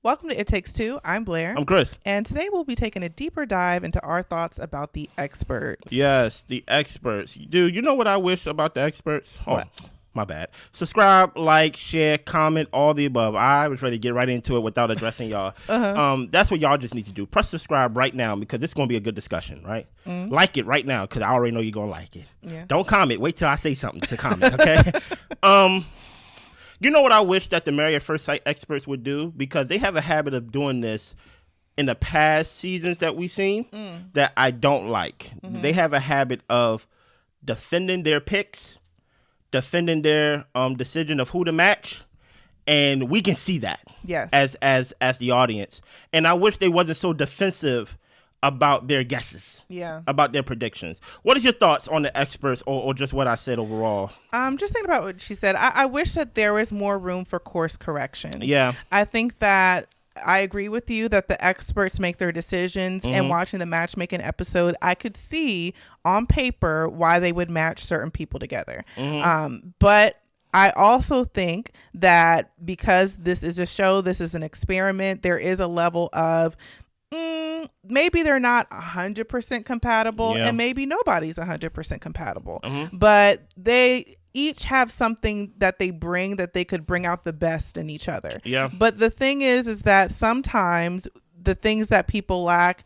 Welcome to It Takes Two. I'm Blair. I'm Chris. And today we'll be taking a deeper dive into our thoughts about the experts. Yes, the experts. Dude, you know what I wish about the experts? What? My bad. Subscribe, like, share, comment, all the above. I was ready to get right into it without addressing y'all. That's what y'all just need to do. Press subscribe right now because this is going to be a good discussion, right? Like it right now because I already know you're going to like it. Yeah. Don't comment. Wait till I say something to comment, okay? You know what I wish that the Married at First Sight experts would do? Because they have a habit of doing this in the past seasons that we've seen that I don't like. They have a habit of defending their picks, defending their decision of who to match, and we can see that as the audience. And I wish they wasn't so defensive about their guesses, about their predictions. What is your thoughts on the experts or just what I said overall? Just thinking about what she said, I wish that there was more room for course correction. Yeah. I think that I agree with you that the experts make their decisions, and watching the matchmaking episode, I could see on paper why they would match certain people together. But I also think that because this is a show, this is an experiment, there is a level of maybe they're not 100% compatible, and maybe nobody's 100% compatible, but they each have something that they bring that they could bring out the best in each other. But the thing is that sometimes the things that people lack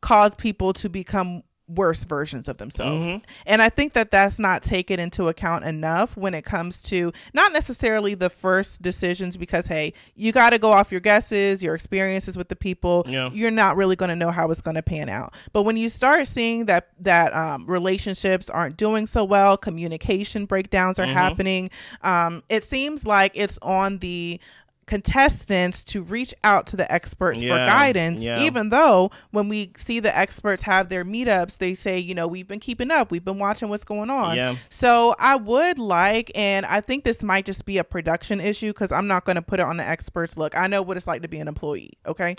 cause people to become worse versions of themselves. And I think that that's not taken into account enough when it comes to not necessarily the first decisions, because hey, you got to go off your guesses, your experiences with the people. You're not really going to know how it's going to pan out. But when you start seeing that relationships aren't doing so well, communication breakdowns are happening, it seems like it's on the contestants to reach out to the experts for guidance, even though when we see the experts have their meetups, they say, you know, we've been keeping up, we've been watching what's going on. So I would like, and I think this might just be a production issue because I'm not going to put it on the experts. Look, I know what it's like to be an employee. Okay.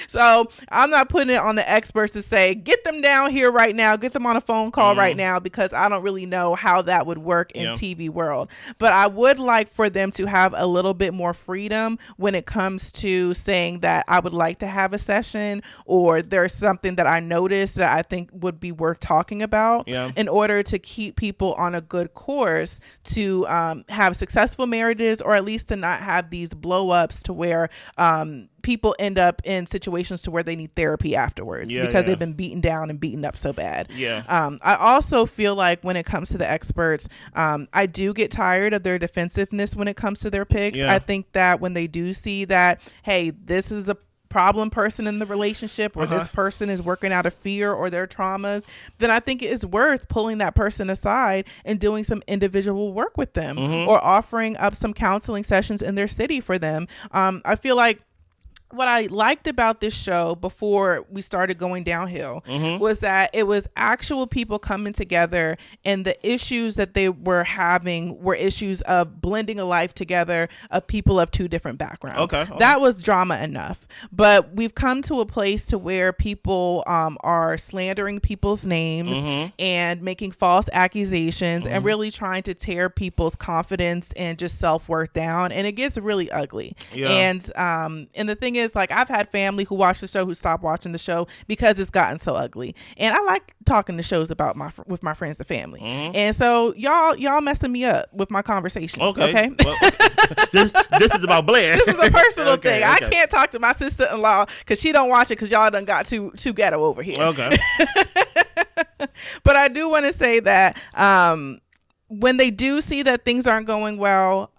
So I'm not putting it on the experts to say, get them down here right now, get them on a phone call right now, because I don't really know how that would work in TV world. But I would like for them to have a little bit more freedom when it comes to saying that I would like to have a session, or there's something that I noticed that I think would be worth talking about, in order to keep people on a good course to have successful marriages, or at least to not have these blow ups to where people end up in situations to where they need therapy afterwards because they've been beaten down and beaten up so bad. I also feel like when it comes to the experts, I do get tired of their defensiveness when it comes to their picks. I think that when they do see that, hey, this is a problem person in the relationship, or this person is working out of fear or their traumas, then I think it is worth pulling that person aside and doing some individual work with them, or offering up some counseling sessions in their city for them. I feel like what I liked about this show before we started going downhill was that it was actual people coming together, and the issues that they were having were issues of blending a life together of people of two different backgrounds. That was drama enough. But we've come to a place to where people are slandering people's names and making false accusations and really trying to tear people's confidence and just self-worth down, and it gets really ugly. And the thing is, like, I've had family who watch the show who stopped watching the show because it's gotten so ugly, and I like talking to shows about with my friends and family, and so y'all messing me up with my conversations. Okay. Well, this is about Blair. This is a personal thing. I can't talk to my sister-in-law because she don't watch it because y'all done got too ghetto over here. But I do want to say that when they do see that things aren't going well,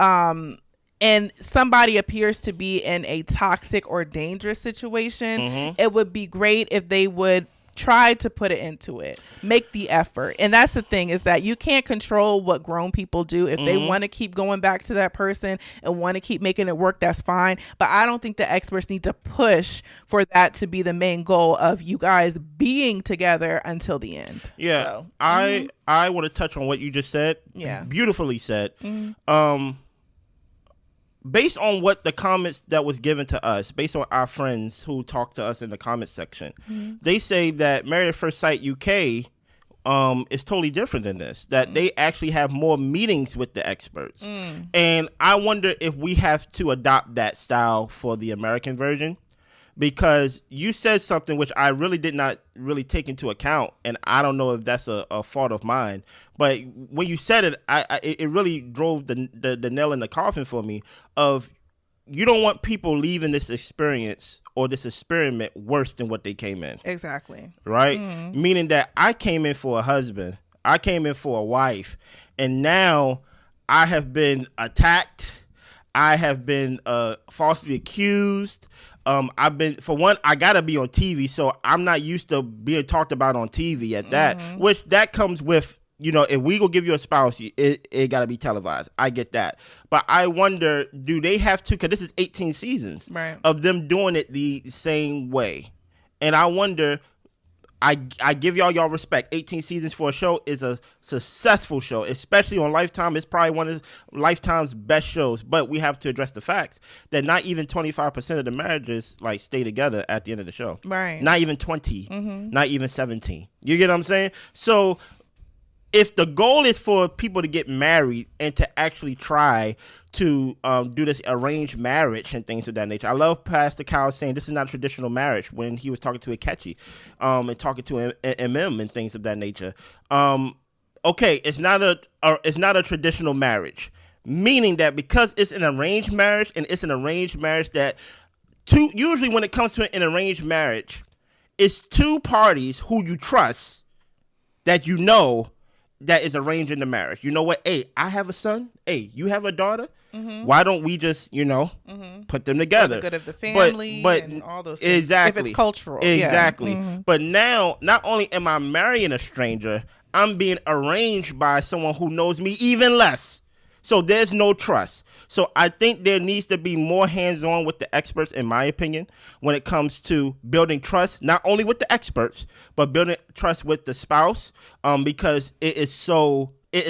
and somebody appears to be in a toxic or dangerous situation, it would be great if they would try to put it into it, make the effort. And that's the thing, is that you can't control what grown people do. If they want to keep going back to that person and want to keep making it work, that's fine. But I don't think the experts need to push for that to be the main goal of you guys being together until the end. So, I want to touch on what you just said. Beautifully said. Based on what the comments that was given to us, based on our friends who talked to us in the comments section, they say that Married at First Sight UK is totally different than this. That they actually have more meetings with the experts, and I wonder if we have to adopt that style for the American version. Because you said something which I really did not really take into account, and I don't know if that's a fault of mine. But when you said it, it really drove the nail in the coffin for me. Of you don't want people leaving this experience or this experiment worse than what they came in. Exactly. Right? Meaning that I came in for a husband, I came in for a wife, and now I have been attacked. I have been falsely accused. I've been, for one, I gotta be on TV, so I'm not used to being talked about on TV at that. Which that comes with, if we go give you a spouse, it gotta be televised. I get that, but I wonder, do they have to? Because this is 18 seasons of them doing it the same way, and I wonder. I give y'all respect. 18 seasons for a show is a successful show, especially on Lifetime. It's probably one of Lifetime's best shows. But we have to address the facts that not even 25% of the marriages stay together at the end of the show. Right. Not even 20. Not even 17. You get what I'm saying? So if the goal is for people to get married and to actually try to do this arranged marriage and things of that nature. I love Pastor Kyle saying this is not a traditional marriage when he was talking to Akechi and talking to MM and things of that nature. Okay, it's not a traditional marriage, meaning that because it's an arranged marriage and it's an arranged marriage that usually when it comes to an arranged marriage, it's two parties who you trust that that is arranging the marriage. You know what? Hey, I have a son. Hey, you have a daughter. Why don't we just, put them together? For the good of the family but and all those things. Exactly. If it's cultural. Exactly. Yeah. But now, not only am I marrying a stranger, I'm being arranged by someone who knows me even less. So there's no trust. So I think there needs to be more hands-on with the experts, in my opinion, when it comes to building trust, not only with the experts, but building trust with the spouse, because it is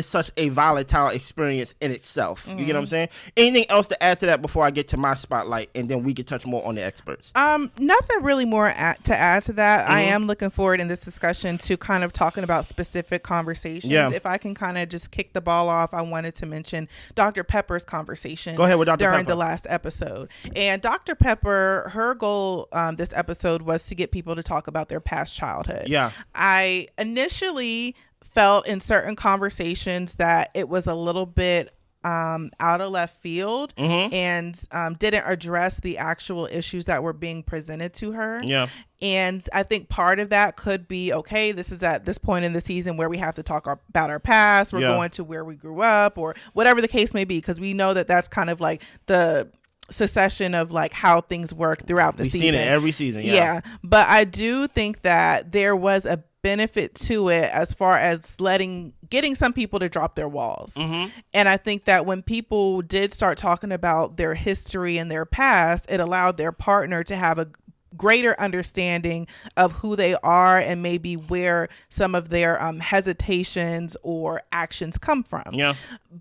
such a volatile experience in itself. You get what I'm saying? Anything else to add to that before I get to my spotlight, and then we can touch more on the experts? Nothing really more to add to that. I am looking forward in this discussion to kind of talking about specific conversations. Yeah. If I can kind of just kick the ball off, I wanted to mention Dr. Pepper's conversation. Go ahead with Dr. during Pepper. The last episode. And Dr. Pepper, her goal this episode was to get people to talk about their past childhood. Yeah. I initially felt in certain conversations that it was a little bit out of left field and didn't address the actual issues that were being presented to her. Yeah. And I think part of that could be, okay, this is at this point in the season where we have to talk about our past. We're going to where we grew up or whatever the case may be, because we know that that's kind of like the succession of how things work throughout the season. We've seen it every season. Yeah. But I do think that there was a benefit to it as far as getting some people to drop their walls. And I think that when people did start talking about their history and their past, it allowed their partner to have a greater understanding of who they are and maybe where some of their hesitations or actions come from. Yeah.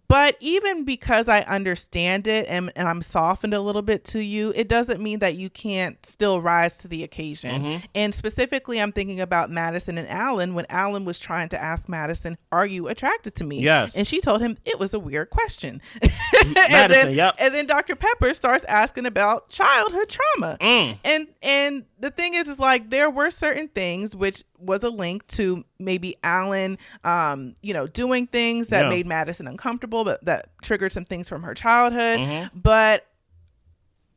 But even because I understand it and I'm softened a little bit to you, it doesn't mean that you can't still rise to the occasion. And specifically, I'm thinking about Madison and Alan when Alan was trying to ask Madison, "Are you attracted to me?" Yes. And she told him it was a weird question. Madison, and then Dr. Pepper starts asking about childhood trauma. And the thing is there were certain things which was a link to maybe Alan, doing things that made Madison uncomfortable, but that triggered some things from her childhood.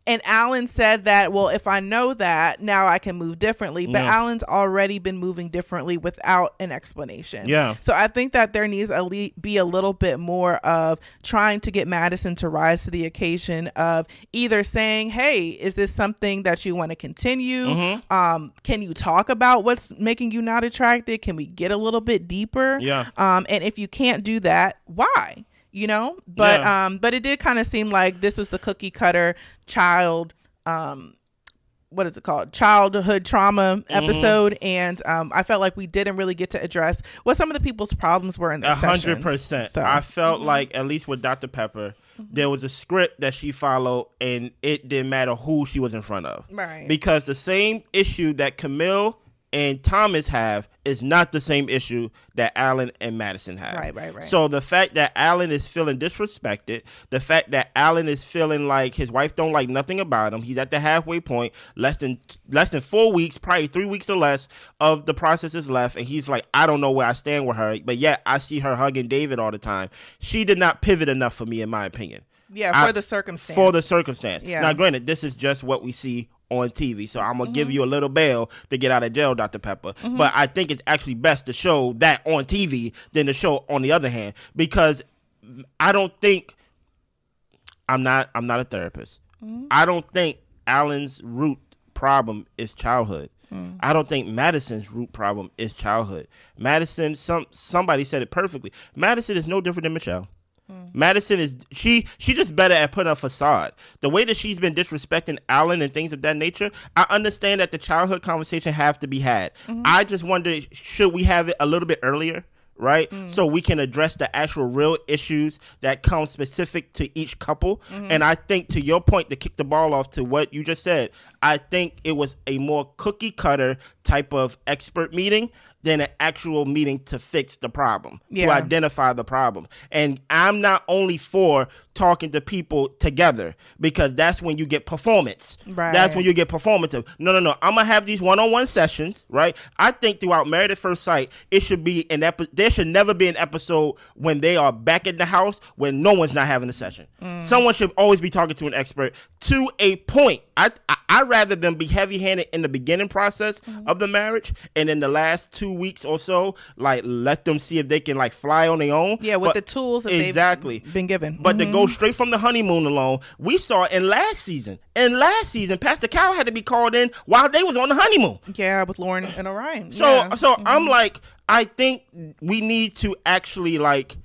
And Alan said that, well, if I know that, now I can move differently. But Alan's already been moving differently without an explanation. Yeah. So I think that there needs to be a little bit more of trying to get Madison to rise to the occasion of either saying, hey, is this something that you want to continue? Can you talk about what's making you not attracted? Can we get a little bit deeper? Yeah. And if you can't do that, why? But it did kind of seem like this was the cookie cutter childhood trauma episode. And I felt like we didn't really get to address what some of the people's problems were in their sessions. 100%. So, I felt like, at least with Dr. Pepper, there was a script that she followed and it didn't matter who she was in front of. Right. Because the same issue that Camille and Thomas have is not the same issue that Alan and Madison have. Right. So the fact that Alan is feeling disrespected, the fact that Alan is feeling like his wife don't like nothing about him, he's at the halfway point, less than 4 weeks, probably 3 weeks or less of the process is left, and he's like, I don't know where I stand with her, but yet I see her hugging David all the time. She did not pivot enough for me, in my opinion. Yeah, for the circumstance. Yeah. Now, granted, this is just what we see on TV, so I'm gonna give you a little bail to get out of jail, Dr. Pepper. But I think it's actually best to show that on TV than to show on the other hand, because I don't think I'm not a therapist. I don't think Alan's root problem is childhood. I don't think Madison's root problem is childhood. Madison, somebody said it perfectly. Madison is no different than Michelle. Madison is she just better at putting a facade. The way that she's been disrespecting Alan and things of that nature, I understand that the childhood conversation have to be had. I just wonder, should we have it a little bit earlier? Right? So we can address the actual real issues that come specific to each couple. And I think, to your point, to kick the ball off to what you just said, I think it was a more cookie cutter type of expert meeting than an actual meeting to fix the problem, to identify the problem. And I'm not only for talking to people together, because that's when you get performance. Right. That's when you get performance of, no. I'm going to have these one-on-one sessions, right? I think throughout Married at First Sight, it should be there should never be an episode when they are back in the house when no one's not having a session. Someone should always be talking to an expert to a point. I'd rather them be heavy-handed in the beginning process of the marriage, and in the last 2 weeks or so, like, let them see if they can, like, fly on their own. Yeah, with the tools that they've been given. But to go straight from the honeymoon alone, we saw in last season, Pastor Cal had to be called in while they was on the honeymoon. Yeah, with Lauren and Orion. So I'm like, I think we need to actually, like,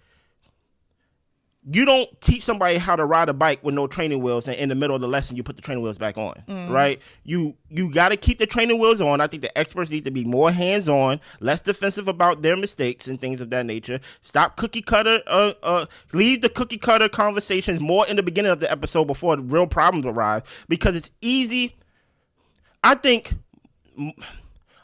you don't teach somebody how to ride a bike with no training wheels, and in the middle of the lesson you put the training wheels back on, right? You got to keep the training wheels on. I think the experts need to be more hands-on, less defensive about their mistakes and things of that nature. Stop cookie cutter, leave the cookie cutter conversations more in the beginning of the episode before the real problems arrive, because it's easy. I think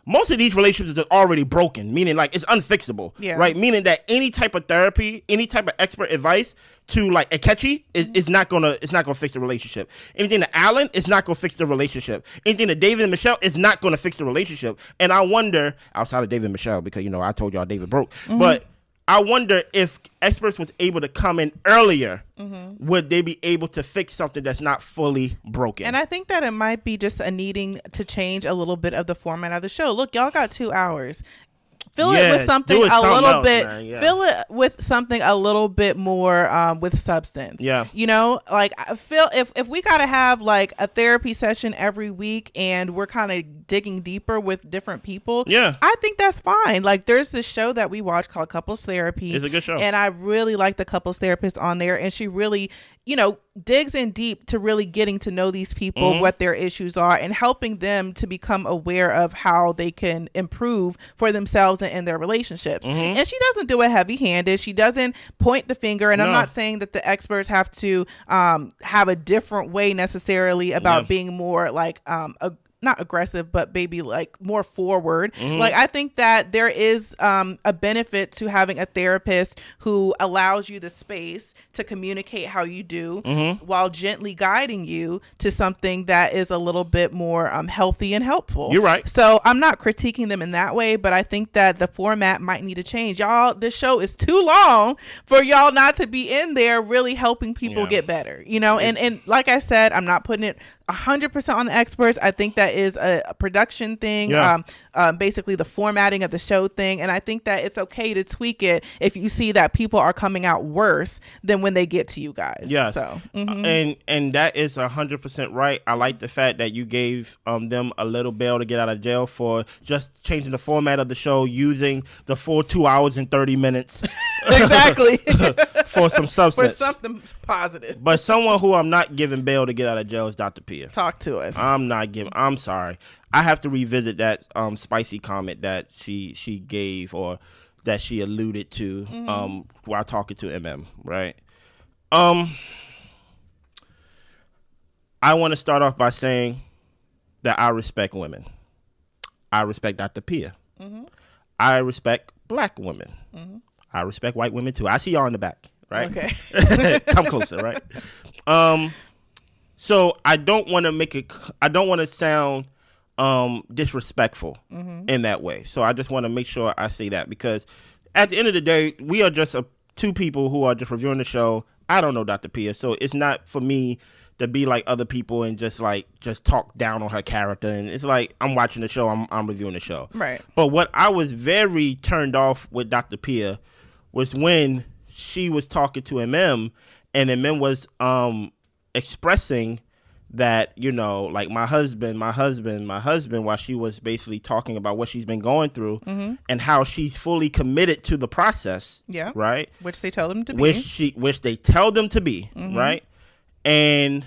most of these relationships are already broken, meaning like it's unfixable, right? Meaning that any type of therapy, any type of expert advice to like Akechi is not gonna fix the relationship. Anything to Alan is not gonna fix the relationship. Anything to David and Michelle is not gonna fix the relationship. And I wonder, outside of David and Michelle, because I told y'all David broke, but I wonder if experts was able to come in earlier, would they be able to fix something that's not fully broken? And I think that it might be just a needing to change a little bit of the format of the show. Look, y'all got 2 hours. Fill it with something a little bit. Fill it with something a little bit more with substance. Yeah. Like I feel if we gotta have like a therapy session every week and we're kind of digging deeper with different people. Yeah. I think that's fine. Like there's this show that we watch called Couples Therapy. It's a good show. And I really like the couples therapist on there, and she really digs in deep to really getting to know these people, what their issues are, and helping them to become aware of how they can improve for themselves and in their relationships. And she doesn't do it heavy-handed. She doesn't point the finger. And I'm not saying that the experts have to have a different way necessarily about being more like not aggressive, but maybe like more forward. Like I think that there is a benefit to having a therapist who allows you the space to communicate how you do while gently guiding you to something that is a little bit more healthy and helpful. You're right. So I'm not critiquing them in that way, but I think that the format might need to change. Y'all, this show is too long for y'all not to be in there really helping people get better, and like I said, I'm not putting it 100% on the experts. I think that is a production thing, basically the formatting of the show thing, and I think that it's okay to tweak it if you see that people are coming out worse than when they get to you guys. Yes. So and that is 100% right. I like the fact that you gave them a little bail to get out of jail for just changing the format of the show, using the full 2 hours and 30 minutes exactly for some substance, for something positive. But someone who I'm not giving bail to get out of jail is Dr.Pia. Talk to us. I'm sorry. I have to revisit that spicy comment that she gave, or that she alluded to while talking to right? I want to start off by saying that I respect women. I respect Dr. Pia. I respect black women. I respect white women too. I see y'all in the back, right? Okay. Come closer, right? So I don't want to sound disrespectful in that way. So I just want to make sure I say that, because at the end of the day, we are just two people who are just reviewing the show. I don't know Dr. Pia, so it's not for me to be like other people and just talk down on her character. And it's like, I'm watching the show, I'm reviewing the show. Right. But what I was very turned off with Dr. Pia was when she was talking to MM, and MM was expressing that, you know, like my husband, while she was basically talking about what she's been going through and how she's fully committed to the process. Yeah. Right. Which they tell them to be. Which they tell them to be. Right. And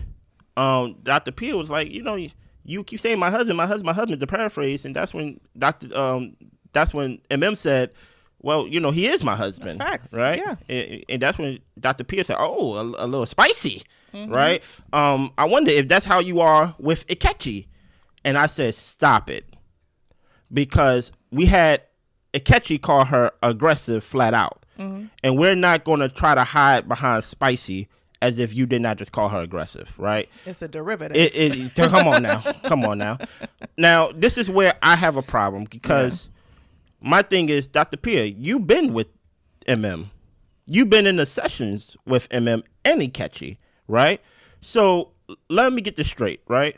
Dr. Pia was like, you know, you keep saying my husband, to paraphrase, and that's when MM said, well, you know, he is my husband. That's facts. Right? Yeah. And that's when Dr. Pia said, oh, a little spicy. Right? I wonder if that's how you are with Ikechi. And I said, stop it. Because we had Ikechi call her aggressive flat out. And we're not going to try to hide behind spicy as if you did not just call her aggressive, right? It's a derivative. Come on now. Now, this is where I have a problem, because my thing is, Dr. Pia, you've been with MM. You've been in the sessions with MM and Ikechi, right? So let me get this straight, right?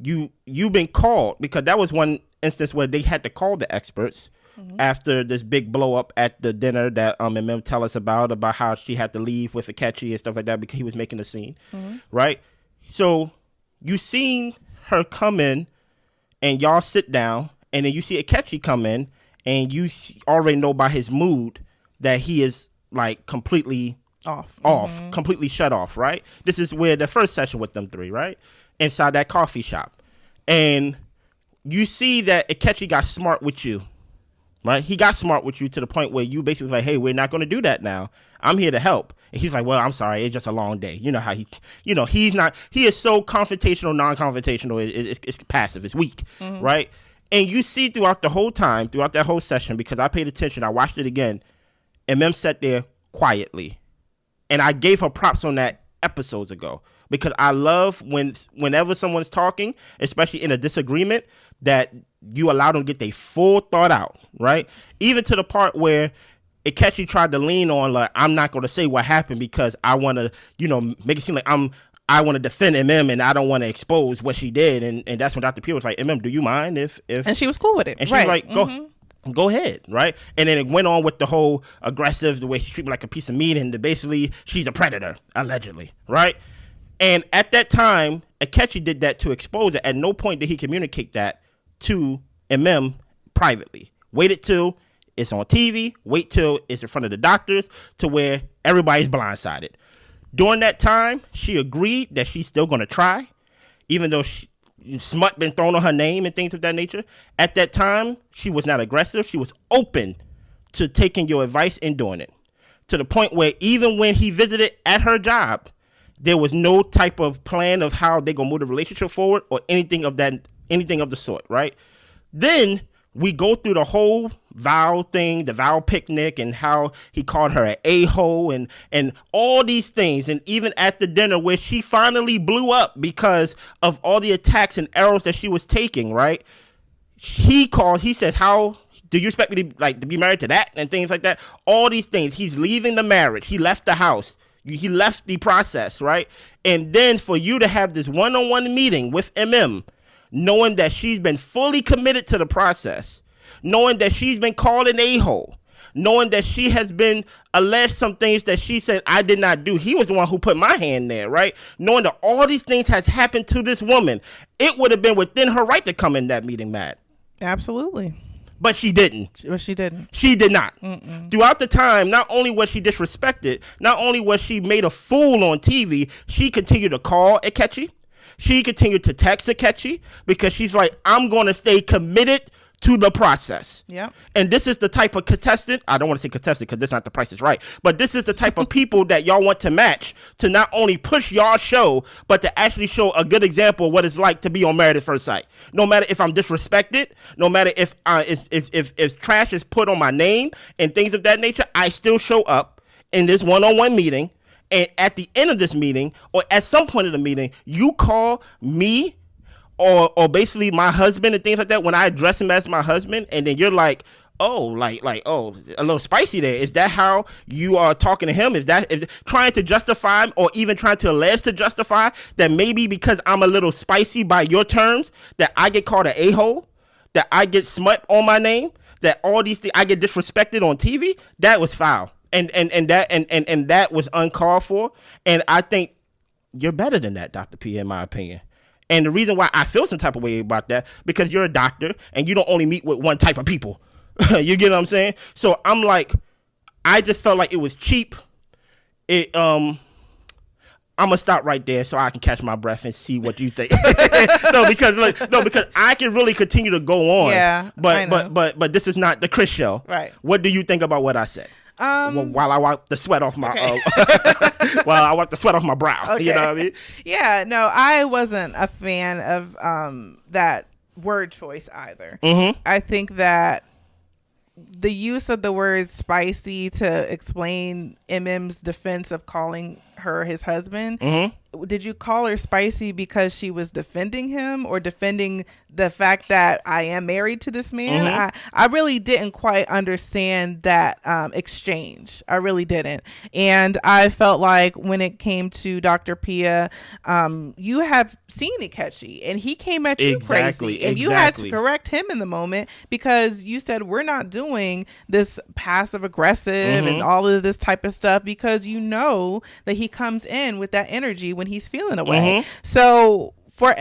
You've been called, because that was one instance where they had to call the experts after this big blow up at the dinner that MM tell us about how she had to leave with Ikechi and stuff like that because he was making a scene, right? So you seen her come in and y'all sit down, and then you see Ikechi come in, and you already know by his mood that he is like completely off, completely shut off, right? This is where the first session with them three, right? Inside that coffee shop. And you see that Ikechi got smart with you, right? He got smart with you to the point where you basically was like, hey, we're not going to do that now. I'm here to help. And he's like, well, I'm sorry. It's just a long day. You know how he is so confrontational, non-confrontational. It's passive. It's weak, right? And you see throughout that whole session, because I paid attention, I watched it again, and Mem sat there quietly. And I gave her props on that episodes ago, because I love whenever someone's talking, especially in a disagreement, that you allow them to get their full thought out, right? Even to the part where Ikechi tried to lean on, like, I'm not going to say what happened because I want to, you know, make it seem like I want to defend MM and I don't want to expose what she did. And that's when Dr. Pia was like, MM, do you mind if and she was cool with it. And she was like, go ahead, right? And then it went on with the whole aggressive, the way she treated me like a piece of meat, and basically she's a predator, allegedly, right? And at that time, Ikechi did that to expose it. At no point did he communicate that to MM privately. Waited till it's on TV, wait till it's in front of the doctors, to where everybody's blindsided. During that time, she agreed that she's still going to try, even though smut been thrown on her name and things of that nature. At that time, she was not aggressive. She was open to taking your advice and doing it, to the point where even when he visited at her job, there was no type of plan of how they gonna move the relationship forward or anything of the sort, right? Then we go through the whole vow thing, the vow picnic, and how he called her an a-hole and all these things. And even at the dinner where she finally blew up because of all the attacks and arrows that she was taking, right? He says, how do you expect me to be married to that? And things like that. All these things. He's leaving the marriage. He left the house. He left the process, right? And then for you to have this one-on-one meeting with MM, knowing that she's been fully committed to the process, knowing that she's been called an a-hole, knowing that she has been alleged some things that she said I did not do. He was the one who put my hand there, right? Knowing that all these things has happened to this woman, it would have been within her right to come in that meeting mad. Absolutely. But she didn't. She didn't. She did not. Throughout the time, not only was she disrespected, not only was she made a fool on TV, she continued to call Ikechi. She continued to text Ikechi because she's like, I'm going to stay committed to the process. Yeah. And this is the type of contestant, I don't want to say contestant because this is not The Price is Right, but this is the type of people that y'all want to match to not only push y'all show, but to actually show a good example of what it's like to be on Married at First Sight. No matter if I'm disrespected, no matter if trash is put on my name and things of that nature, I still show up in this one-on-one meeting. And at the end of this meeting, or at some point of the meeting, you call me or basically my husband and things like that when I address him as my husband, and then you're like, oh, like oh, a little spicy there. Is that how you are talking to him? Is trying to justify or even trying to allege to justify that maybe because I'm a little spicy by your terms that I get called an a-hole, that I get smut on my name, that all these things I get disrespected on TV? That was foul, and that was uncalled for. And I think you're better than that, Dr. Pia, in my opinion. And the reason why I feel some type of way about that, because you're a doctor and you don't only meet with one type of people. You get what I'm saying? So I'm like, I just felt like it was cheap. I'm gonna stop right there so I can catch my breath and see what you think. because I can really continue to go on. Yeah, but this is not the Chris show. Right. What do you think about what I said? While I wipe the sweat off my brow. Okay. You know what I mean? Yeah, no, I wasn't a fan of that word choice either. Mm-hmm. I think that the use of the word spicy to explain MM's defense of calling her his husband. Mm-hmm. Did you call her spicy because she was defending him or defending the fact that I am married to this man? Mm-hmm. I really didn't quite understand that exchange. I really didn't. And I felt like when it came to Dr. Pia, you have seen Ikechi and he came at you crazy. And you had to correct him in the moment because you said, we're not doing this passive aggressive mm-hmm. and all of this type of stuff because you know that he comes in with that energy when he's feeling away. Mm-hmm. So for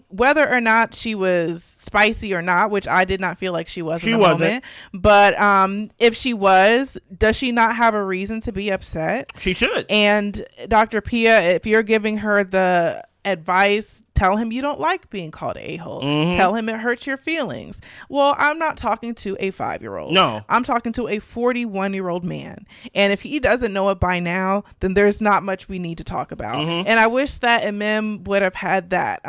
whether or not she was spicy or not, which I did not feel like she was in the moment, but if she was, does she not have a reason to be upset? She should. And Dr. Pia, if you're giving her the advice, tell him you don't like being called a-hole. Mm-hmm. Tell him it hurts your feelings. Well, I'm not talking to a 5-year-old. No. I'm talking to a 41-year-old man. And if he doesn't know it by now, then there's not much we need to talk about. Mm-hmm. And I wish that would have had that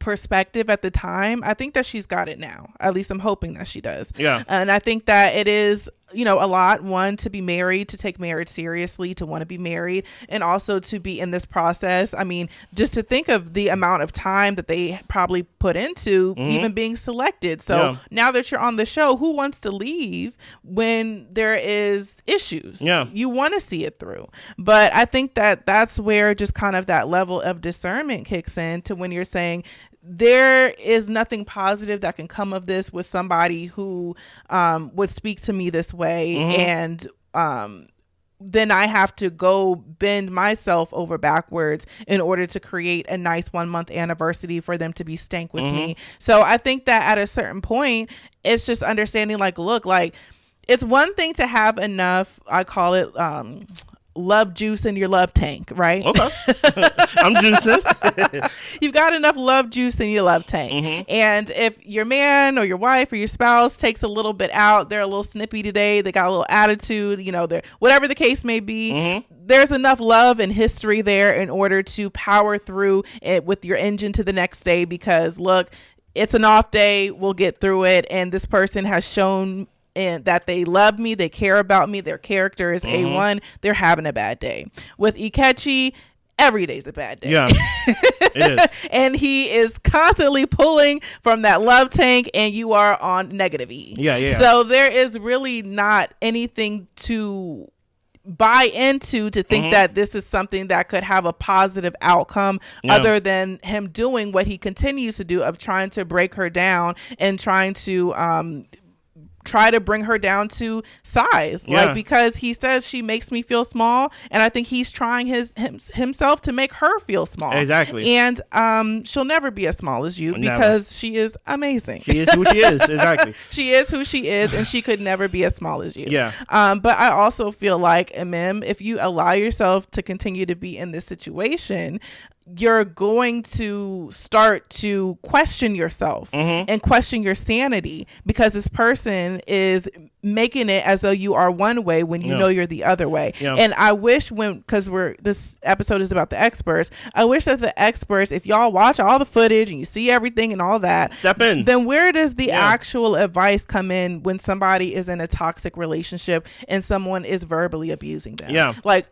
perspective at the time. I think that she's got it now. At least I'm hoping that she does. Yeah. And I think that it is, a lot, one, to be married, to take marriage seriously, to want to be married, and also to be in this process. I mean, just to think of the amount of time that they probably put into mm-hmm. even being selected. So now that you're on the show, who wants to leave when there is issues? Yeah. You want to see it through. But I think that that's where just kind of that level of discernment kicks in to when you're saying, there is nothing positive that can come of this with somebody who would speak to me this way. Mm-hmm. And then I have to go bend myself over backwards in order to create a nice 1-month anniversary for them to be stank with mm-hmm. me. So I think that at a certain point, it's just understanding look, it's one thing to have enough, I call it, love juice in your love tank, right? Okay. I'm juicing. You've got enough love juice in your love tank. Mm-hmm. And if your man or your wife or your spouse takes a little bit out, they're a little snippy today, they got a little attitude, they're whatever the case may be, mm-hmm. there's enough love and history there in order to power through it with your engine to the next day because look, it's an off day, we'll get through it. And this person has shown and that they love me, they care about me, their character is mm-hmm. A1, they're having a bad day. With Ikechi, every day's a bad day. Yeah, it is. And he is constantly pulling from that love tank and you are on negative E. Yeah. So there is really not anything to buy into to think mm-hmm. that this is something that could have a positive outcome other than him doing what he continues to do of trying to break her down and trying to try to bring her down to size, because he says she makes me feel small, and I think he's trying himself to make her feel small. Exactly. And she'll never be as small as you because she is amazing. She is who she is. Exactly. She is who she is, and she could never be as small as you. Yeah. But I also feel like, if you allow yourself to continue to be in this situation, you're going to start to question yourself and question your sanity, because this person is making it as though you are one way when you know you're the other way. And I wish, because this episode is about the experts, I wish that the experts, if y'all watch all the footage and you see everything and all that, step in. Then where does the actual advice come in when somebody is in a toxic relationship and someone is verbally abusing them? Like,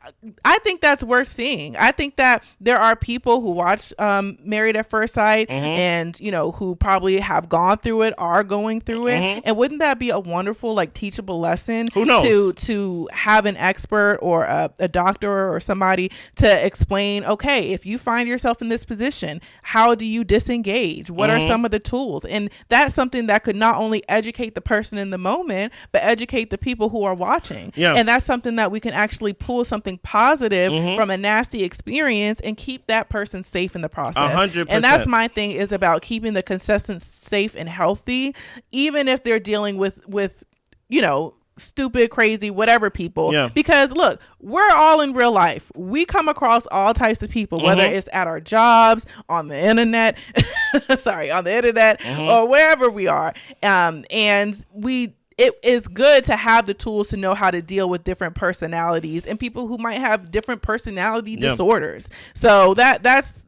I think that's worth seeing. I think that there are people who watch Married at First Sight and, you know, who probably have gone through it, are going through it. And wouldn't that be a wonderful, like, teachable lesson? Who knows? To have an expert or a doctor or somebody to explain, okay, if you find yourself in this position, how do you disengage? What are some of the tools? And that's something that could not only educate the person in the moment, but educate the people who are watching. And that's something that we can actually pull something positive from a nasty experience and keep that person safe in the process. 100%. And that's my thing, is about keeping the contestants safe and healthy, even if they're dealing with you know, stupid, crazy, whatever people. Because look, we're all in real life. We come across all types of people, whether it's at our jobs, on the internet, or wherever we are. And it is good to have the tools to know how to deal with different personalities and people who might have different personality disorders. So that's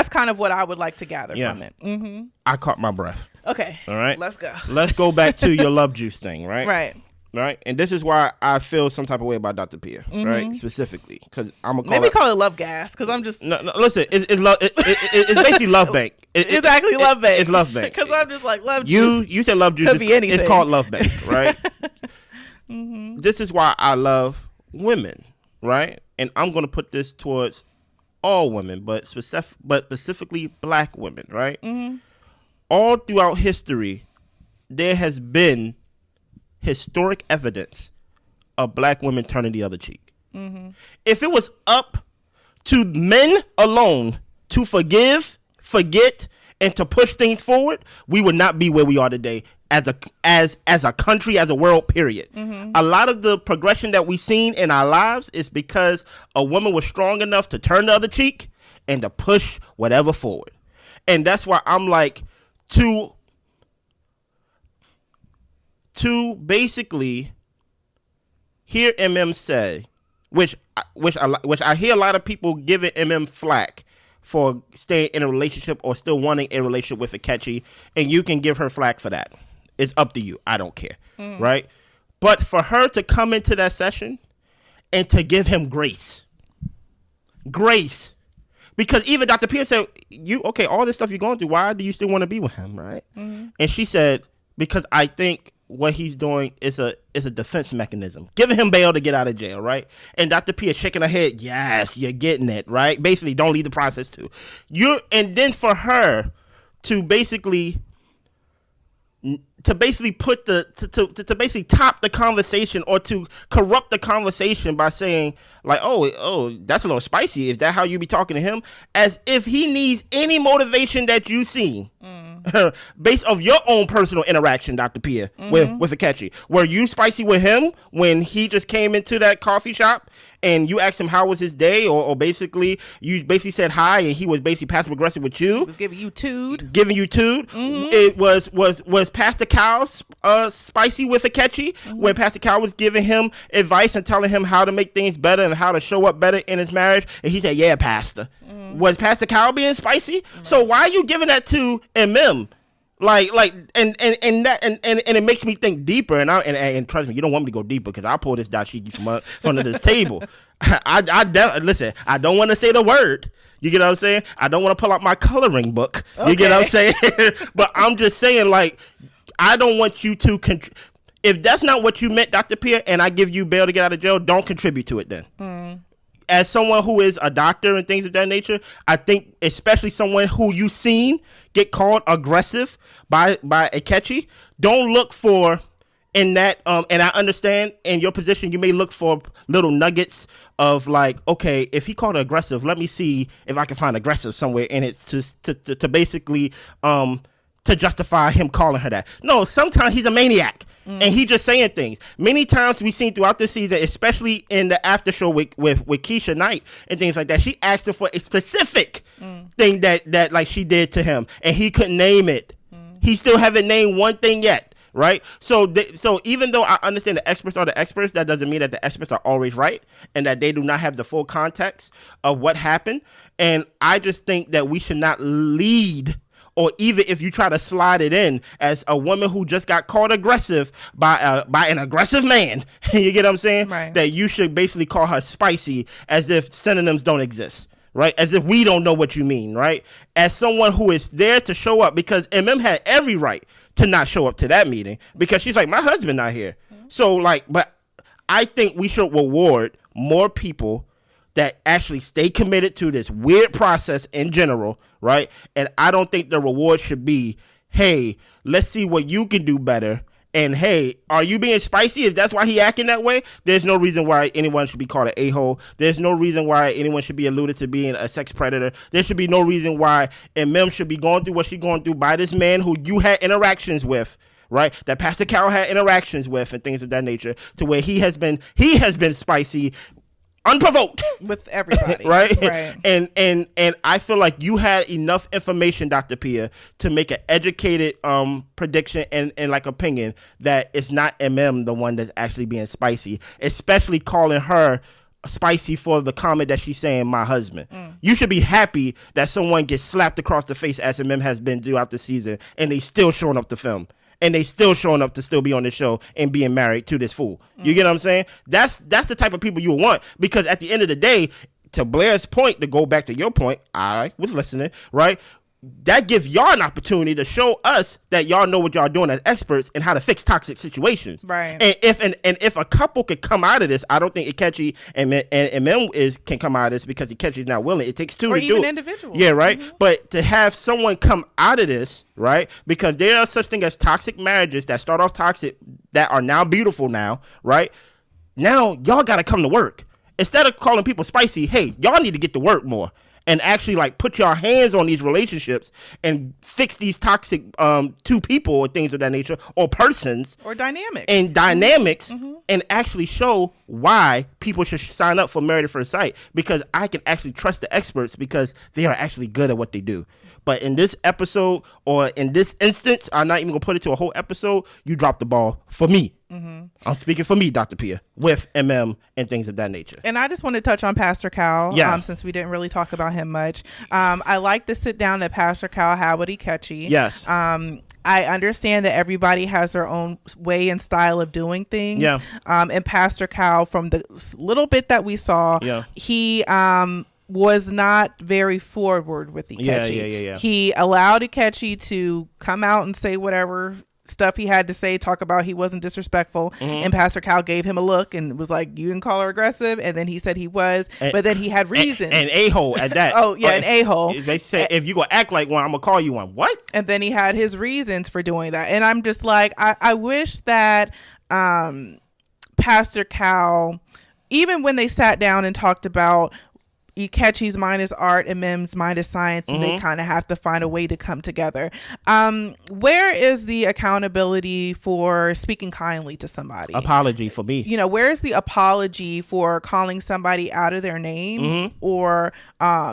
kind of what I would like to gather from it. I caught my breath. Okay. All right. Let's go. Let's go back to your love juice thing, right? Right. And this is why I feel some type of way about Dr. Pia, right? Specifically, because I'm gonna maybe call it love gas, because I'm just no. Listen, it's love. It's basically love bank. It's actually love bank. It's love bank. Because I'm just like love juice. You said love juice. Could be anything. It's called love bank, right? This is why I love women, right? And I'm gonna put this towards all women, but specifically Black women, right? All throughout history, there has been historic evidence of Black women turning the other cheek. If it was up to men alone to forgive, forget, and to push things forward, we would not be where we are today as a country, as a world, period. A lot of the progression that we've seen in our lives is because a woman was strong enough to turn the other cheek and to push whatever forward. And that's why I'm like, to basically hear say, which I hear a lot of people giving flack for staying in a relationship or still wanting a relationship with Akechi, and you can give her flack for that. It's up to you. I don't care, right? But for her to come into that session and to give him grace, because even Dr. Pia said, all this stuff you're going through, why do you still want to be with him, right? And she said, because I think what he's doing is a defense mechanism, giving him bail to get out of jail, right? And Dr. P is shaking her head, yes, you're getting it, right? Basically, don't leave the process too. And then for her to basically put to basically top the conversation, or to corrupt the conversation by saying like, oh, that's a little spicy. Is that how you be talking to him? As if he needs any motivation that you seen based of your own personal interaction, Dr. Pia, with Akechi. Were you spicy with him when he just came into that coffee shop and you asked him how was his day, or basically you basically said hi and he was basically passive aggressive with you? He was giving you tood. It was Pastor Cal spicy with Akechi when Pastor Cal was giving him advice and telling him how to make things better and how to show up better in his marriage, and he said, yeah, Pastor. Was Pastor Cal being spicy? So why are you giving that to MM? And it makes me think deeper, and trust me, you don't want me to go deeper because I'll pull this dashiki from under this table. Listen, I don't want to say the word. You get what I'm saying? I don't want to pull out my coloring book. Okay. You get what I'm saying? But I'm just saying, like, I don't want you to if that's not what you meant, Dr. Pia, and I give you bail to get out of jail, don't contribute to it then. As someone who is a doctor and things of that nature, I think especially someone who you seen get called aggressive by Akechi, don't look for in that, and I understand in your position, you may look for little nuggets of like, okay, if he called her aggressive, let me see if I can find aggressive somewhere in it to basically to justify him calling her that. No, sometimes he's a maniac. And he just saying things. Many times we've seen throughout the season, especially in the after show with Keisha Knight and things like that, she asked him for a specific thing that like she did to him, and he couldn't name it. He still haven't named one thing yet, right? So even though I understand the experts are the experts, that doesn't mean that the experts are always right and that they do not have the full context of what happened. And I just think that we should not lead, or even if you try to slide it in as a woman who just got called aggressive by an aggressive man, you get what I'm saying? Right. That you should basically call her spicy, as if synonyms don't exist, right? As if we don't know what you mean, right? As someone who is there to show up, because MM had every right to not show up to that meeting, because she's like, my husband not here. So like, but I think we should reward more people that actually stay committed to this weird process in general, right? And I don't think the reward should be, hey, let's see what you can do better. And hey, are you being spicy? If that's why he acting that way, there's no reason why anyone should be called an a-hole. There's no reason why anyone should be alluded to being a sex predator. There should be no reason why MM should be going through what she's going through by this man who you had interactions with, right? That Pastor Cal had interactions with and things of that nature, to where he has been spicy unprovoked with everybody. right? And I feel like you had enough information, Dr. Pia, to make an educated prediction and like opinion that it's not MM the one that's actually being spicy, especially calling her spicy for the comment that she's saying my husband. You should be happy that someone gets slapped across the face as MM has been throughout the season, and they still showing up to film. And they still showing up to still be on the show and being married to this fool. You get what I'm saying? That's the type of people you want, because at the end of the day, to Blair's point, to go back to your point, I was listening, right? That gives y'all an opportunity to show us that y'all know what y'all doing as experts and how to fix toxic situations. Right. And if a couple could come out of this, I don't think Ikechi and Mem can come out of this, because Ikechi's not willing. It takes two or to do it. even individuals. Yeah, right. But to have someone come out of this, right? Because there are such thing as toxic marriages that start off toxic that are now beautiful now, right? Now y'all got to come to work. Instead of calling people spicy, hey, y'all need to get to work more and actually like put your hands on these relationships and fix these toxic two people or things of that nature, or persons or dynamics and actually show why people should sign up for Married at First Sight, because I can actually trust the experts because they are actually good at what they do. But in this episode, or in this instance, I'm not even gonna put it to a whole episode, you dropped the ball for me. I'm speaking for me, Dr. Pia, with MM and things of that nature. And I just want to touch on Pastor Cal, since we didn't really talk about him much. I like the sit down that Pastor Cal had with Ikechi. Yes. I understand that everybody has their own way and style of doing things. Yeah. And Pastor Cal, from the little bit that we saw, he was not very forward with Ikechi. Yeah. He allowed Ikechi to come out and say whatever stuff he had to say, talk about he wasn't disrespectful, and Pastor Cal gave him a look and was like, you can call her aggressive, and then he said he was, but then he had reasons. And a-hole at that. An a-hole. They say, if you gonna act like one, I'm gonna call you one. What? And then he had his reasons for doing that. And I'm just like, I wish that Pastor Cal, even when they sat down and talked about Ikechi's mind is art and Mem's mind is science, and they kind of have to find a way to come together. Where is the accountability for speaking kindly to somebody? Apology for me. You know, where is the apology for calling somebody out of their name, or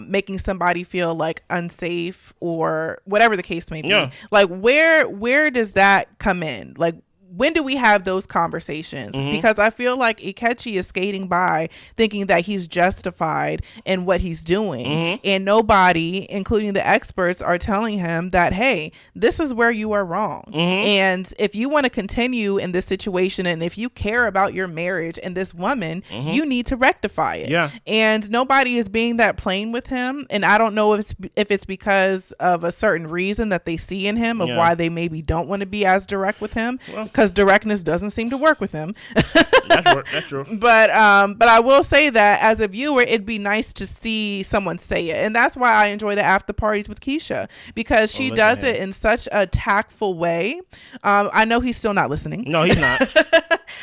making somebody feel like unsafe, or whatever the case may be? Yeah. Like, where does that come in? Like, when do we have those conversations? Because I feel like Ikechi is skating by thinking that he's justified in what he's doing. And nobody, including the experts, are telling him that, hey, this is where you are wrong. And if you want to continue in this situation, and if you care about your marriage and this woman, you need to rectify it. Yeah. And nobody is being that plain with him. And I don't know if it's because of a certain reason that they see in him of why they maybe don't want to be as direct with him. Because directness doesn't seem to work with him. That's true. But I will say that as a viewer, it'd be nice to see someone say it, and that's why I enjoy the after parties with Keisha, because she does it in such a tactful way. I know he's still not listening. No, he's not.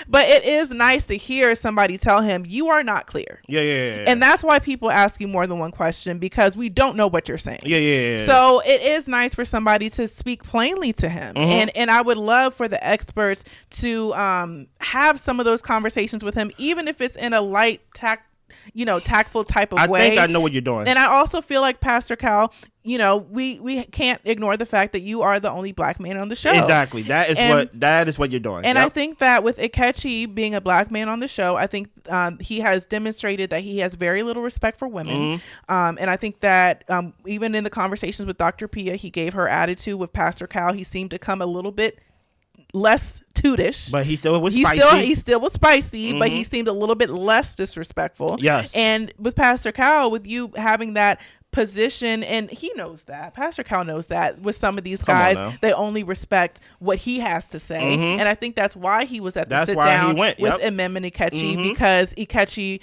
But it is nice to hear somebody tell him, you are not clear. Yeah. And that's why people ask you more than one question, because we don't know what you're saying. Yeah. So it is nice for somebody to speak plainly to him. And I would love for the experts to have some of those conversations with him, even if it's in a light, tactful type of way. I think I know what you're doing. And I also feel like, Pastor Cal, we can't ignore the fact that you are the only black man on the show. Exactly. That is what you're doing. And I think that with Ikechi being a black man on the show, I think he has demonstrated that he has very little respect for women. And I think that even in the conversations with Dr. Pia, he gave her attitude. With Pastor Cal, he seemed to come a little bit less tootish, but he still was spicy. He still was spicy, but he seemed a little bit less disrespectful. Yes. And with Pastor Cal, with you having that position, and he knows that, Pastor Cal knows that with some of these guys, they only respect what he has to say. And I think that's why he was at the sit down with Emem and Ikechi, because Ikechi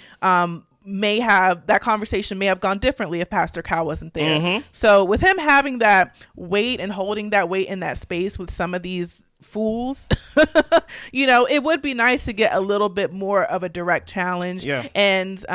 may have, that conversation may have gone differently if Pastor Cal wasn't there. So with him having that weight and holding that weight in that space with some of these fools, it would be nice to get a little bit more of a direct challenge. And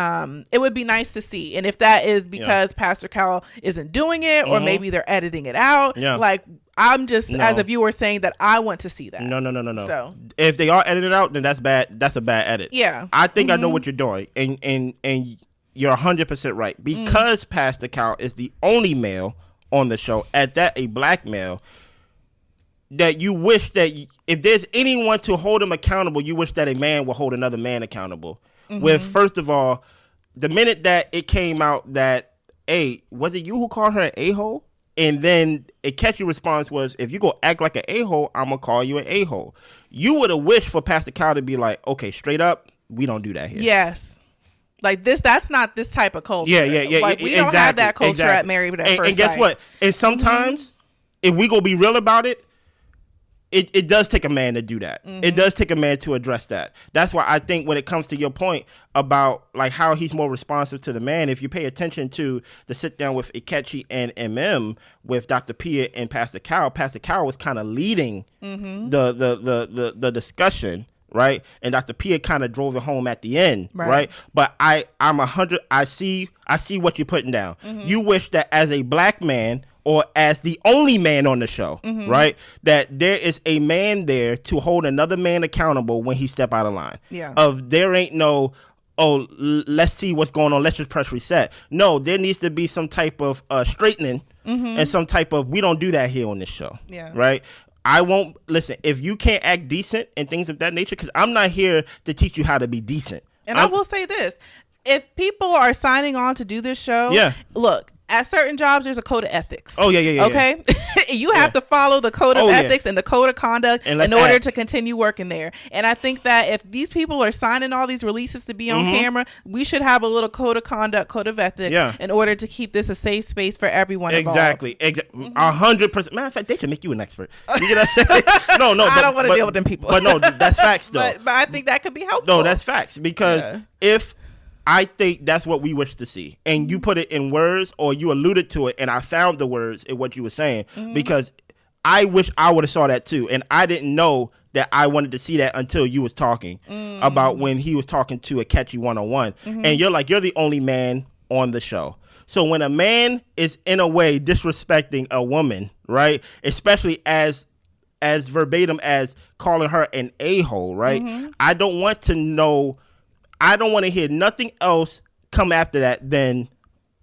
it would be nice to see. And if that is because Pastor Cal isn't doing it, or maybe they're editing it out, like, I'm just as a viewer saying that I want to see that. No. So if they are edited out, then that's bad. That's a bad edit. Yeah. I think I know what you're doing, and you're 100% right, because Pastor Cal is the only male on the show, at that a black male, that you wish that if there's anyone to hold him accountable, you wish that a man will hold another man accountable. With, first of all, the minute that it came out that, hey, was it you who called her an a-hole? And then a catchy response was, if you go act like an a-hole, I'm going to call you an a-hole. You would have wished for Pastor Cal to be like, okay, straight up, we don't do that here. Yes. Like that's not this type of culture. Yeah. Like, we don't have that culture at Married at First Sight. And guess what? And sometimes, if we go be real about it, it does take a man to do that. It does take a man to address that. That's why I think when it comes to your point about like how he's more responsive to the man, if you pay attention to the sit down with Ikechi and MM with Dr. Pia and Pastor Cal was kind of leading the discussion, right? And Dr. Pia kind of drove it home at the end, right? But I'm 100. I see what you're putting down. You wish that as a black man, or as the only man on the show, right, that there is a man there to hold another man accountable when he step out of line. Of there ain't no, let's see what's going on, let's just press reset. No, there needs to be some type of straightening and some type of, we don't do that here on this show. Right? I won't, listen, if you can't act decent and things of that nature, because I'm not here to teach you how to be decent. And I will say this, if people are signing on to do this show, look, at certain jobs, there's a code of ethics. Okay? You have to follow the code of ethics and the code of conduct in order to continue working there. And I think that if these people are signing all these releases to be on camera, we should have a little code of conduct, code of ethics in order to keep this a safe space for everyone involved. 100%. Matter of fact, they should make you an expert. You get what I'm saying? No. I don't want to deal with them people. But no, that's facts, though. But I think that could be helpful. No, that's facts. Because if... I think that's what we wish to see. And you put it in words, or you alluded to it, and I found the words in what you were saying, because I wish I would have saw that too. And I didn't know that I wanted to see that until you was talking about when he was talking to Ikechi one-on-one. And you're like, you're the only man on the show. So when a man is in a way disrespecting a woman, right, especially as verbatim as calling her an a-hole, right, I don't want to hear nothing else come after that than,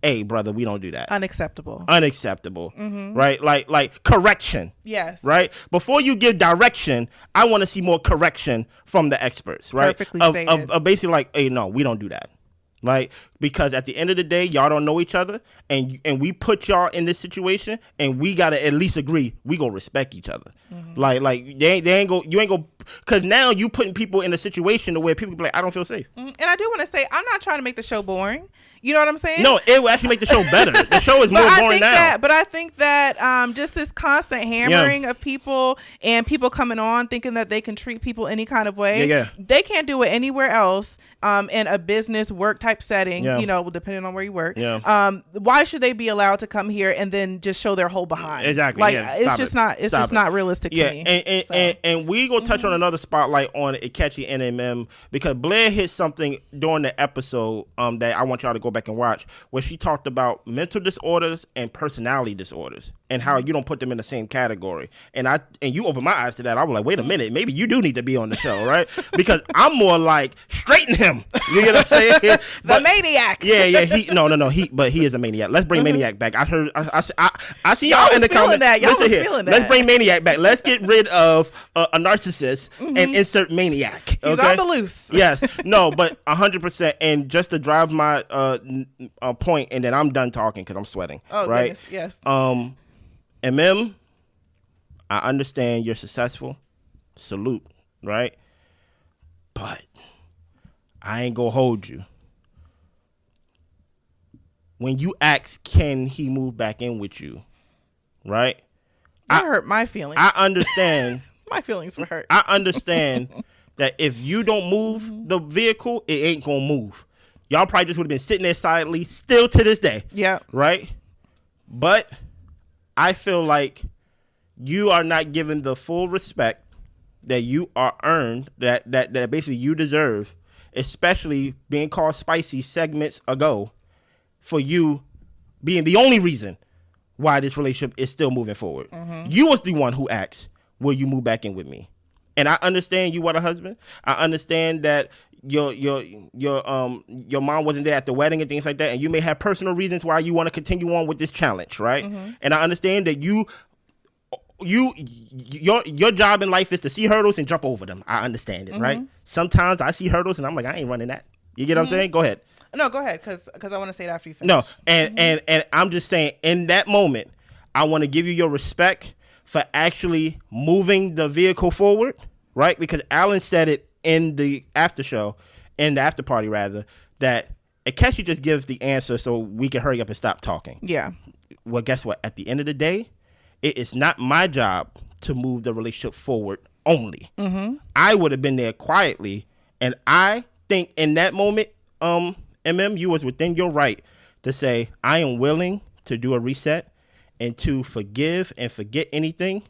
hey, brother, we don't do that. Unacceptable. Right? Like correction. Yes. Right? Before you give direction, I want to see more correction from the experts, right? Perfectly stated. Of basically like, hey, no, we don't do that. Right? Because at the end of the day, y'all don't know each other, and we put y'all in this situation, and we gotta at least agree we gonna respect each other. Like you ain't go, because now you putting people in a situation to where people be like, I don't feel safe. And I do want to say, I'm not trying to make the show boring. You know what I'm saying? No, it will actually make the show better. The show is more boring now. But I think that just this constant hammering of people and people coming on thinking that they can treat people any kind of way, they can't do it anywhere else in a business work type setting, depending on where you work. Why should they be allowed to come here and then just show their whole behind? Exactly. Like, it's just not realistic to me. And we gonna touch on another spotlight on Ikechi and MM because Blair hit something during the episode that I want y'all to go back and watch, where she talked about mental disorders and personality disorders and how you don't put them in the same category. And you opened my eyes to that. I was like, wait a minute, maybe you do need to be on the show, right? Because I'm more like straighten him. You get what I'm saying? The maniac. Yeah. He is a maniac. Let's bring Maniac back. I see y'all in the comments. Listen here. Let's bring Maniac back. Let's get rid of a narcissist and insert Maniac. Okay? He's on the loose. Yes. No, but 100%. And just to drive my point, and then I'm done talking because I'm sweating. Oh, right? Goodness. Yes. MM, I understand you're successful. Salute, right? But I ain't gonna hold you. When you ask, can he move back in with you, right? That hurt my feelings. I understand. My feelings were hurt. I understand that if you don't move the vehicle, it ain't gonna move. Y'all probably just would have been sitting there silently, still to this day. Yeah. Right? But I feel like you are not given the full respect that you are earned, that basically you deserve, especially being called spicy segments ago, for you being the only reason why this relationship is still moving forward. You was the one who asked, will you move back in with me? And I understand you were the husband. I understand that your mom wasn't there at the wedding and things like that, and you may have personal reasons why you want to continue on with this challenge, right? And I understand that your job in life is to see hurdles and jump over them. I understand it, right? Sometimes I see hurdles and I'm like, I ain't running that. You get what I'm saying? Go ahead. No, go ahead, because I want to say it after you finish. No, and I'm just saying, in that moment, I want to give you your respect for actually moving the vehicle forward, right? Because Alan said it in the after party rather, that Akechi just gives the answer so we can hurry up and stop talking. Yeah. Well, guess what? At the end of the day, it is not my job to move the relationship forward only. I would have been there quietly, and I think in that moment, MM, you was within your right to say, I am willing to do a reset and to forgive and forget anything,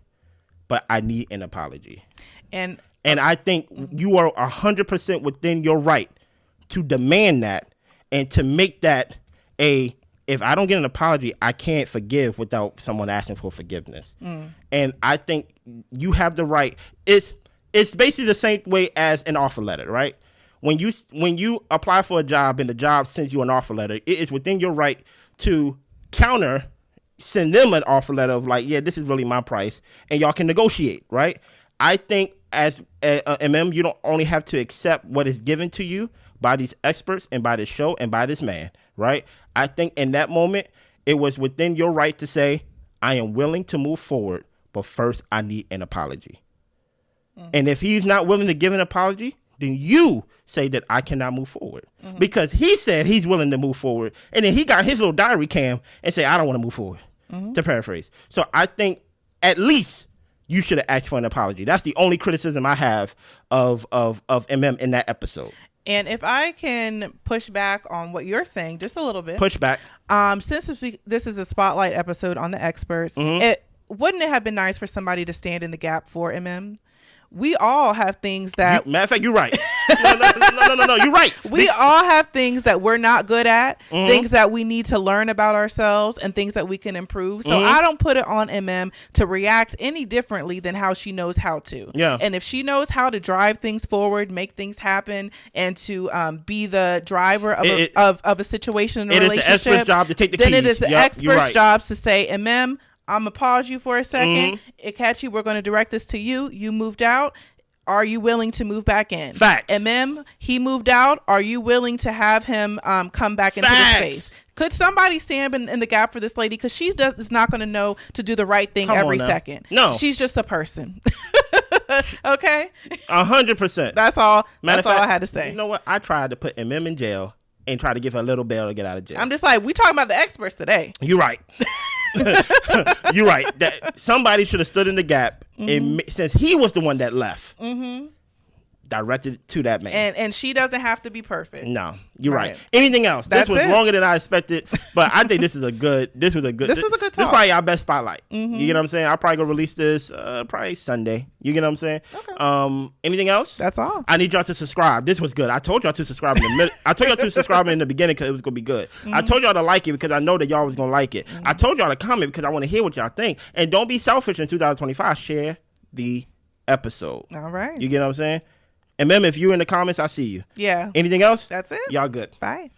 but I need an apology. And I think you are 100% within your right to demand that and to make that if I don't get an apology, I can't forgive without someone asking for forgiveness. And I think you have the right. It's basically the same way as an offer letter, right? When you apply for a job and the job sends you an offer letter, it is within your right to send them an offer letter of like, yeah, this is really my price, and y'all can negotiate, right? I think as MM, you don't only have to accept what is given to you by these experts and by this show and by this man, right? I think in that moment, it was within your right to say, I am willing to move forward, but first I need an apology. And if he's not willing to give an apology, then you say that I cannot move forward. Because he said he's willing to move forward, and then he got his little diary cam and say, I don't want to move forward, to paraphrase. So I think at least you should have asked for an apology. That's the only criticism I have of MM in that episode. And if I can push back on what you're saying just a little bit. Push back. Since this is a spotlight episode on the experts, wouldn't it have been nice for somebody to stand in the gap for MM? We all have things that... Matter of fact, you're right. No, you're right. We all have things that we're not good at, things that we need to learn about ourselves, and things that we can improve. So I don't put it on MM to react any differently than how she knows how to. Yeah. And if she knows how to drive things forward, make things happen, and to be the driver of a situation in a relationship... It is the expert's job to take the keys. Then it is the expert's job to say, MM... I'm going to pause you for a second. Ikechi, we're going to direct this to you. You moved out. Are you willing to move back in? Facts. MM, he moved out. Are you willing to have him come back into the space? Could somebody stand in the gap for this lady? Because she is not going to know to do the right thing every second. No. She's just a person. Okay? 100%. That's all. That's all I had to say. You know what? I tried to put MM in jail and try to give her a little bail to get out of jail. I'm just like, we talking about the experts today. You're right. You're right. That somebody should have stood in the gap, and since he was the one that left, directed to that man. And she doesn't have to be perfect. No, you're right. Anything else? This was longer than I expected, but I think this was a good talk. This was probably our best spotlight. You get what I'm saying? I'll probably go release this probably Sunday. You get what I'm saying? Okay. Anything else? That's all. I need y'all to subscribe. This was good. I told y'all to subscribe in the middle. I told y'all to subscribe in the beginning because it was gonna be good. I told y'all to like it because I know that y'all was gonna like it. I told y'all to comment because I want to hear what y'all think. And don't be selfish in 2025. Share the episode. All right. You get what I'm saying? And remember, if you're in the comments, I see you. Yeah. Anything else? That's it. Y'all good. Bye.